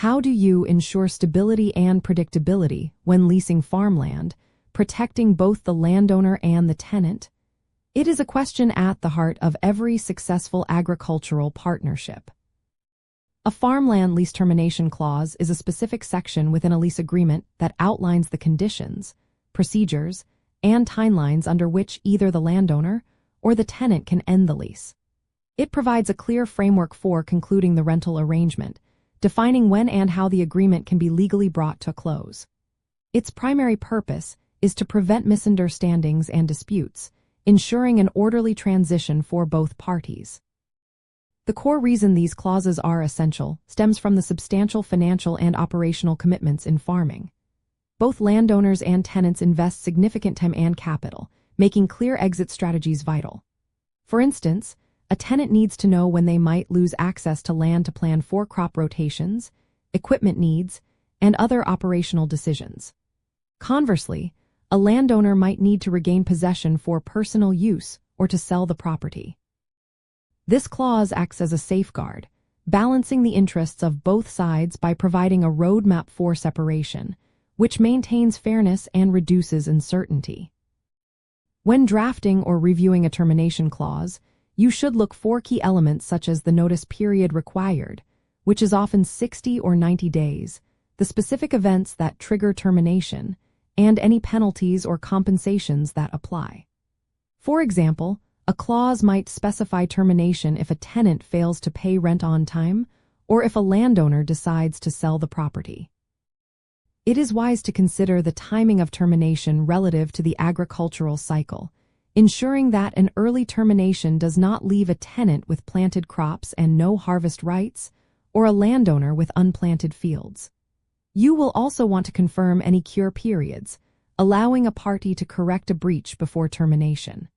How do you ensure stability and predictability when leasing farmland, protecting both the landowner and the tenant? It is a question at the heart of every successful agricultural partnership. A farmland lease termination clause is a specific section within a lease agreement that outlines the conditions, procedures, and timelines under which either the landowner or the tenant can end the lease. It provides a clear framework for concluding the rental arrangement, defining when and how the agreement can be legally brought to a close. Its primary purpose is to prevent misunderstandings and disputes, ensuring an orderly transition for both parties. The core reason these clauses are essential stems from the substantial financial and operational commitments in farming. Both landowners and tenants invest significant time and capital, making clear exit strategies vital. For instance, a tenant needs to know when they might lose access to land to plan for crop rotations, equipment needs, and other operational decisions. Conversely, a landowner might need to regain possession for personal use or to sell the property. This clause acts as a safeguard, balancing the interests of both sides by providing a roadmap for separation, which maintains fairness and reduces uncertainty. When drafting or reviewing a termination clause, you should look for key elements such as the notice period required, which is often 60 or 90 days, the specific events that trigger termination, and any penalties or compensations that apply. For example, a clause might specify termination if a tenant fails to pay rent on time or if a landowner decides to sell the property. It is wise to consider the timing of termination relative to the agricultural cycle, ensuring that an early termination does not leave a tenant with planted crops and no harvest rights, or a landowner with unplanted fields. You will also want to confirm any cure periods, allowing a party to correct a breach before termination.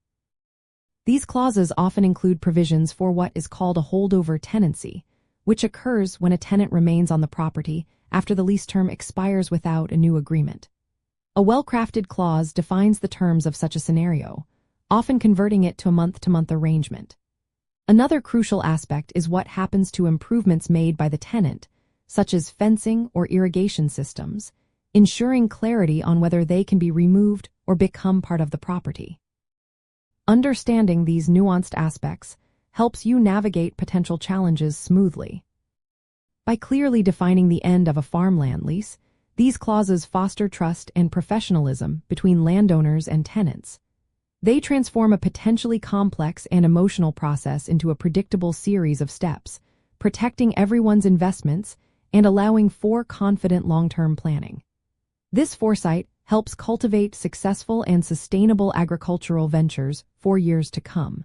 These clauses often include provisions for what is called a holdover tenancy, which occurs when a tenant remains on the property after the lease term expires without a new agreement. A well-crafted clause defines the terms of such a scenario, often converting it to a month-to-month arrangement. Another crucial aspect is what happens to improvements made by the tenant, such as fencing or irrigation systems, ensuring clarity on whether they can be removed or become part of the property. Understanding these nuanced aspects helps you navigate potential challenges smoothly. By clearly defining the end of a farmland lease, these clauses foster trust and professionalism between landowners and tenants. They transform a potentially complex and emotional process into a predictable series of steps, protecting everyone's investments and allowing for confident long-term planning. This foresight helps cultivate successful and sustainable agricultural ventures for years to come.